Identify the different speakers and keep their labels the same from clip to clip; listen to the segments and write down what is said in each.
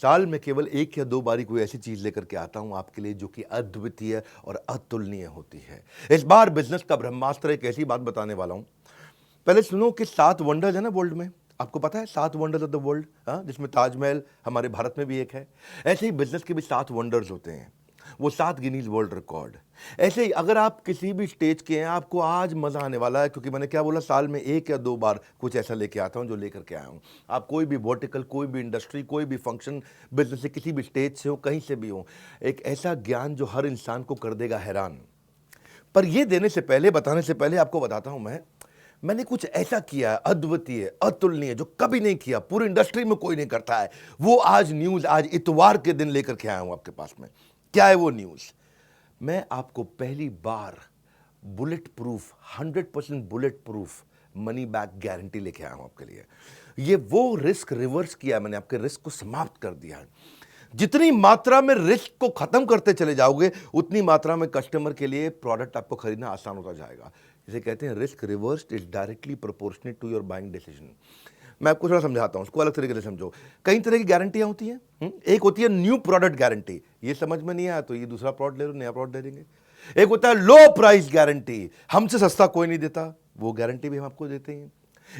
Speaker 1: साल में केवल एक या दो बारी कोई ऐसी चीज लेकर के आता हूं आपके लिए जो कि अद्वितीय और अतुलनीय होती है। इस बार बिजनेस का ब्रह्मास्त्र एक ऐसी बात बताने वाला हूं। पहले सुनो कि 7 वंडर्स है ना वर्ल्ड में। आपको पता है 7 वंडर्स ऑफ द वर्ल्ड, जिसमें ताजमहल हमारे भारत में भी एक है। ऐसे ही बिजनेस के भी 7 वंडर्स होते हैं, वो 7 गिनीज वर्ल्ड रिकॉर्ड। ऐसे ही अगर आप किसी भी स्टेज के हैं, आपको आज मजा आने वाला है, क्योंकि मैंने क्या बोला, साल में एक या दो बार कुछ ऐसा लेके आता हूं जो लेकर के आया हूं। आप कोई भी वर्टिकल, कोई भी इंडस्ट्री, कोई भी फंक्शन, बिजनेस से किसी भी स्टेज से हो, कहीं से भी हो, एक ऐसा ज्ञान जो हर इंसान को कर देगा हैरान। पर ये देने से पहले, बताने से पहले आपको बताता हूं मैंने कुछ ऐसा किया है अद्वितीय, अतुलनीय, जो कभी नहीं किया, पूरी इंडस्ट्री में कोई नहीं करता है। वो आज न्यूज, आज इतवार के दिन लेकर के आया हूं आपके पास में। क्या है वो न्यूज? मैं आपको पहली बार bullet proof, 100% bullet proof money back guarantee लेके आया हूं आपके लिए। ये वो रिस्क रिवर्स किया है मैंने, आपके रिस्क को समाप्त कर दिया है। जितनी मात्रा में रिस्क को खत्म करते चले जाओगे, उतनी मात्रा में कस्टमर के लिए प्रोडक्ट आपको खरीदना आसान होता जाएगा। इसे कहते हैं risk reversed is directly proportionate to your buying decision. मैं आपको थोड़ा समझाता हूं, उसको अलग तरीके से समझो। कई तरह की गारंटियां होती हैं। एक होती है न्यू प्रोडक्ट गारंटी, ये समझ में नहीं आया तो ये दूसरा प्रोडक्ट ले लो, नया प्रोडक्ट दे देंगे। एक होता है लो प्राइस गारंटी, हमसे सस्ता कोई नहीं देता, वो गारंटी भी हम आपको देते हैं।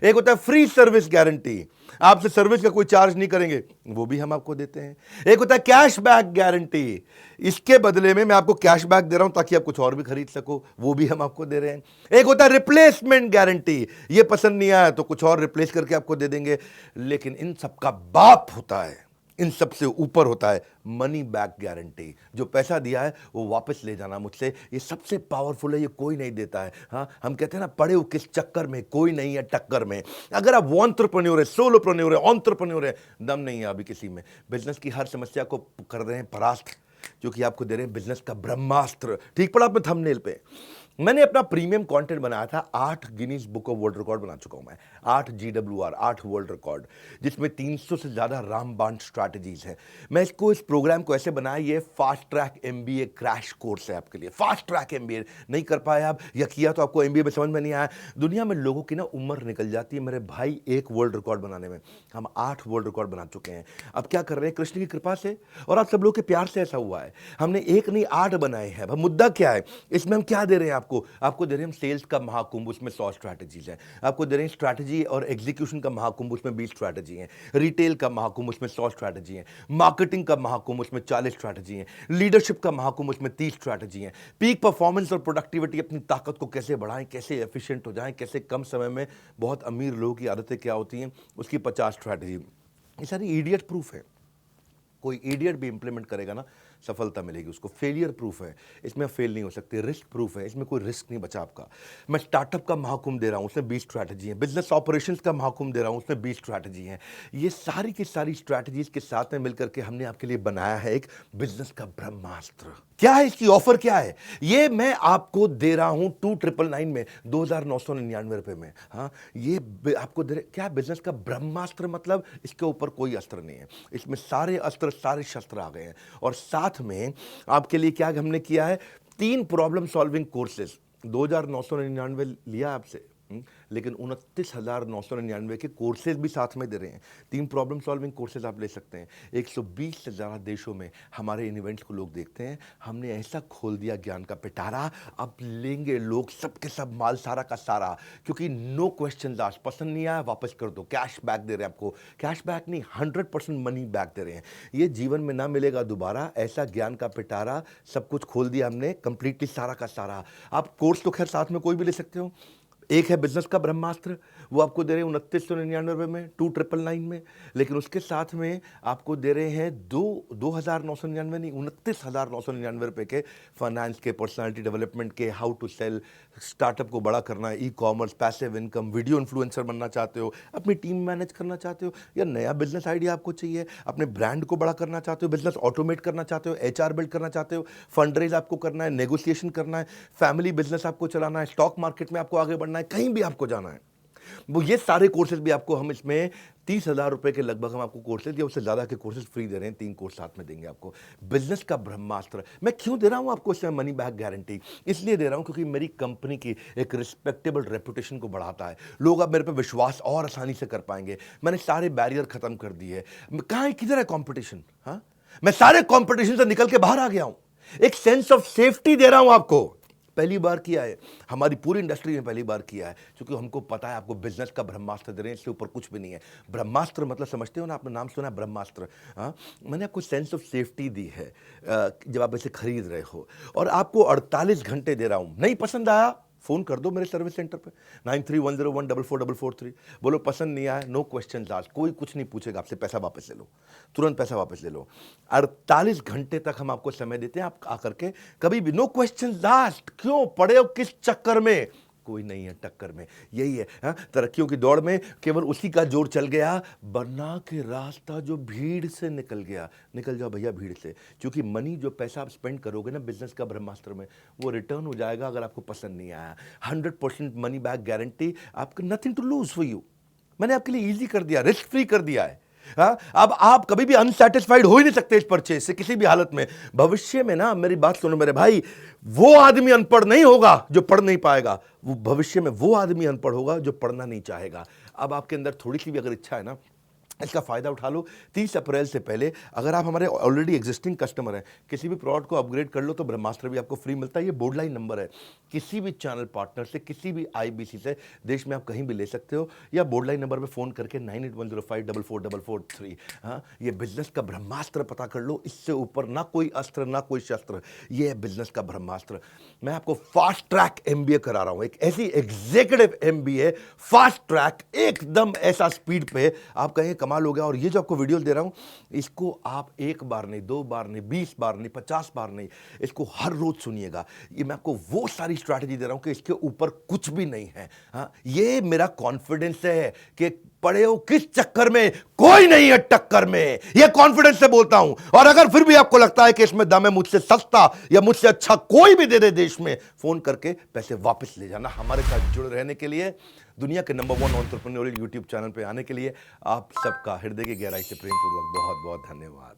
Speaker 1: एक होता है फ्री सर्विस गारंटी, आपसे सर्विस का कोई चार्ज नहीं करेंगे, वो भी हम आपको देते हैं। एक होता है कैश बैक गारंटी, इसके बदले में मैं आपको कैश बैक दे रहा हूं ताकि आप कुछ और भी खरीद सको, वो भी हम आपको दे रहे हैं। एक होता है रिप्लेसमेंट गारंटी, ये पसंद नहीं आया तो कुछ और रिप्लेस करके आपको दे देंगे। लेकिन इन सबका बाप होता है, इन सबसे ऊपर होता है मनी बैक गारंटी। जो पैसा दिया है वो वापस ले जाना मुझसे, ये सबसे पावरफुल है, ये कोई नहीं देता है। हाँ, हम कहते हैं ना, पड़े हो किस चक्कर में, कोई नहीं है टक्कर में। अगर आप एंटरप्रेन्योर है, सोलोप्रेन्योर है, एंटरप्रेन्योर है, दम नहीं है अभी किसी में, बिजनेस की हर समस्या को कर रहे हैं परास्त, जो कि आपको दे रहे हैं बिजनेस का ब्रह्मास्त्र। ठीक पड़ा आपने थंबनेल पे। मैंने अपना प्रीमियम कंटेंट बनाया था, 8 Guinness book of world record बना चुका हूं मैं, 8 GWR, 8 वर्ल्ड रिकॉर्ड, जिसमें 300 से ज्यादा रामबाण स्ट्रैटेजीज है। मैं इसको, इस प्रोग्राम को ऐसे बनाया, ये fast track MBA crash course है आपके लिए। फास्ट ट्रैक MBA नहीं कर पाए आप, या किया तो आपको MBA में समझ में नहीं आया। दुनिया में लोगों की ना उम्र निकल जाती है मेरे भाई एक वर्ल्ड रिकॉर्ड बनाने में, हम 8 वर्ल्ड रिकॉर्ड बना चुके हैं। अब क्या कर रहे हैं, कृष्ण की कृपा से और आप सब लोग के प्यार से ऐसा हुआ है, हमने एक नहीं 8 बनाए हैं। अब मुद्दा क्या है, इसमें हम क्या दे रहे हैं आपको दे रहे हैं हम सेल्स का महाकुंभ, उसमें 100 स्ट्रैटेजीज है। आपको दे रहे हैं स्ट्रैटेजी और एग्जीक्यूशन का महाकुंभ, उसमें 20 स्ट्रैटेजी है। रिटेल का महाकुंभ, उसमें 100 स्ट्रैटेजी है। मार्केटिंग का महाकुंभ, उसमें 40 स्ट्रैटेजी है। लीडरशिप का महाकुंभ, उसमें 30 स्ट्रैटेजी है। पीक परफॉर्मेंस और प्रोडक्टिविटी, अपनी ताकत को कैसे बढ़ाएं, कैसे एफिशिएंट हो जाएं, कैसे कम समय में बहुत अमीर लोगों की आदतें क्या होती हैं, उसकी 50 स्ट्रैटेजी। ये सारी इडियट प्रूफ है, कोई इडियट भी इंप्लीमेंट करेगा ना, सफलता मिलेगी उसको। फेलियर प्रूफ है, इसमें फेल नहीं हो सकते। रिस्क प्रूफ है, इसमें कोई रिस्क नहीं बचा आपका। मैं स्टार्टअप का महाकुंभ दे रहा हूं, उसमें 20 स्ट्रैटेजी है। बिजनेस ऑपरेशंस का महाकुंभ दे रहा हूं, उसमें 20 स्ट्रैटेजी है। ये सारी की सारी स्ट्रैटेजीज के साथ में मिलकर के हमने आपके लिए बनाया है एक बिजनेस का ब्रह्मास्त्र। क्या है इसकी ऑफर, क्या है ये मैं आपको दे रहा हूं 2999 में, 2999 रुपए में। हाँ, ये आपको दे रहे, क्या बिजनेस का ब्रह्मास्त्र मतलब इसके ऊपर कोई अस्त्र नहीं है, इसमें सारे अस्त्र, सारे शस्त्र आ गए हैं। और साथ में आपके लिए क्या हमने किया है, 3 प्रॉब्लम सॉल्विंग कोर्सेज। 2999 लिया आपसे, लेकिन 29,999 के कोर्सेज भी साथ में दे रहे हैं। 3 प्रॉब्लम सॉल्विंग कोर्सेज आप ले सकते हैं। 120 से ज़्यादा देशों में हमारे इन इवेंट्स को लोग देखते हैं। हमने ऐसा खोल दिया ज्ञान का पिटारा, अब लेंगे लोग सब के सब माल सारा का सारा, क्योंकि नो क्वेश्चन आस्क्ड, पसंद नहीं आया वापस कर दो, कैश बैक दे रहे हैं आपको। कैश बैक नहीं, 100% मनी बैक दे रहे हैं। ये जीवन में ना मिलेगा दोबारा, ऐसा ज्ञान का पिटारा सब कुछ खोल दिया हमने, कंप्लीटली सारा का सारा। आप कोर्स तो खैर साथ में कोई भी ले सकते हो। एक है बिजनेस का ब्रह्मास्त्र, वो आपको दे रहे हैं 2999 में, 2999 में। लेकिन उसके साथ में आपको दे रहे हैं 2,999 नहीं, 29,999 रुपए के फाइनेंस के, पर्सनालिटी डेवलपमेंट के, हाउ टू सेल, स्टार्टअप को बड़ा करना, e-commerce, passive income, video influencer बनना चाहते हो, अपनी टीम मैनेज करना चाहते हो, या नया बिजनेस आइडिया आपको चाहिए, अपने ब्रांड को बड़ा करना चाहते हो, बिजनेस ऑटोमेट करना चाहते हो, HR बिल्ड करना चाहते हो, फंड रेज आपको करना है, नेगोशिएशन करना है, फैमिली बिजनेस आपको चलाना है, स्टॉक मार्केट में आपको आगे बढ़ना है, कहीं भी आपको जाना है, वो ये सारे कोर्सेज भी आपको हम इसमें 30,000 रुपए के लगभग हम आपको कोर्सेज या उससे ज़्यादा के कोर्सेज फ्री दे रहे हैं। 3 कोर्स साथ में देंगे आपको। बिजनेस का ब्रह्मास्त्र मैं क्यों दे रहा हूँ आपको इसमें मनी बैक गारंटी? इसलिए दे रहा हूँ क्योंकि मेरी कंपनी की एक रिस्पेक्टेबल रेपुटेशन को बढ़ाता है। लोग अब मेरे पे विश्वास और आसानी से कर पाएंगे। मैंने सारे बैरियर खत्म कर दिए। कहाँ है, किधर है कॉम्पिटिशन? हाँ, मैं सारे कॉम्पिटिशन से निकल के बाहर आ गया हूं। एक सेंस ऑफ सेफ्टी दे रहा हूं आपको। पहली बार किया है, हमारी पूरी इंडस्ट्री में पहली बार किया है, क्योंकि हमको पता है आपको बिजनेस का ब्रह्मास्त्र दे रहे हैं, इससे ऊपर कुछ भी नहीं है। ब्रह्मास्त्र मतलब समझते हो ना, आपने नाम सुना है ब्रह्मास्त्र? हाँ, मैंने आपको सेंस ऑफ सेफ्टी दी है जब आप इसे खरीद रहे हो, और आपको 48 घंटे दे रहा हूं। नहीं पसंद आया, फ़ोन कर दो मेरे सर्विस सेंटर पे 9310144443। बोलो पसंद नहीं आया, नो क्वेश्चन आस्क्ड, कोई कुछ नहीं पूछेगा आपसे, पैसा वापस ले लो, तुरंत पैसा वापस ले लो। 48 घंटे तक हम आपको समय देते हैं, आप आकर के कभी भी नो क्वेश्चन आस्क्ड। क्यों पड़े हो, किस चक्कर में? कोई नहीं है टक्कर में, यही है। हाँ, तरक्कियों की दौड़ में केवल उसी का जोर चल गया, वरना के रास्ता जो भीड़ से निकल गया। निकल जाओ भैया भीड़ से, क्योंकि मनी जो पैसा आप स्पेंड करोगे ना बिजनेस का ब्रह्मास्त्र में, वो रिटर्न हो जाएगा अगर आपको पसंद नहीं आया। 100% मनी बैक गारंटी, आपको nothing to lose for you. मैंने आपके लिए ईजी कर दिया, रिस्क फ्री कर दिया है। हाँ, अब आप कभी भी अनसेटिस्फाइड हो ही नहीं सकते इस परचेज से किसी भी हालत में। भविष्य में ना, मेरी बात सुनो मेरे भाई, वो आदमी अनपढ़ नहीं होगा जो पढ़ नहीं पाएगा, वो भविष्य में वो आदमी अनपढ़ होगा जो पढ़ना नहीं चाहेगा। अब आपके अंदर थोड़ी सी भी अगर इच्छा है ना, इसका फ़ायदा उठा लो। 30 अप्रैल से पहले अगर आप हमारे ऑलरेडी एग्जिस्टिंग कस्टमर हैं, किसी भी प्रोडक्ट को अपग्रेड कर लो तो ब्रह्मास्त्र भी आपको फ्री मिलता है। ये बोर्ड लाइन नंबर है, किसी भी चैनल पार्टनर से, किसी भी आईबीसी से देश में आप कहीं भी ले सकते हो, या बोर्ड लाइन नंबर पे फ़ोन करके 9810544443। हाँ, ये बिजनेस का ब्रह्मास्त्र पता कर लो। इससे ऊपर ना कोई अस्त्र ना कोई शस्त्र, ये है बिजनेस का ब्रह्मास्त्र। मैं आपको फास्ट ट्रैक MBA करा रहा हूँ, एक ऐसी एग्जीक्यूटिव MBA, फास्ट ट्रैक, एकदम ऐसा स्पीड पे आप कहें कमाल हो गया। और ये जो आपको वीडियो दे रहा हूं, इसको आप 1 बार नहीं, 2 बार नहीं, 20 बार नहीं, 50 बार नहीं, इसको हर रोज सुनिएगा। ये मैं आपको वो सारी स्ट्रैटेजी दे रहा हूं कि इसके ऊपर कुछ भी नहीं है। हाँ, ये मेरा कॉन्फिडेंस है कि पड़े हो किस चक्कर में, कोई नहीं है टक्कर में, ये कॉन्फिडेंस से बोलता हूं। और अगर फिर भी आपको लगता है कि इसमें दम है, मुझसे सस्ता या मुझसे अच्छा कोई भी दे दे देश में, फोन करके पैसे वापस ले जाना। हमारे साथ जुड़े रहने के लिए, दुनिया के नंबर 1 एंटरप्रेन्योरियल यूट्यूब चैनल पे आने के लिए आप सबका हृदय की गहराई से प्रेम पूर्वक बहुत बहुत धन्यवाद।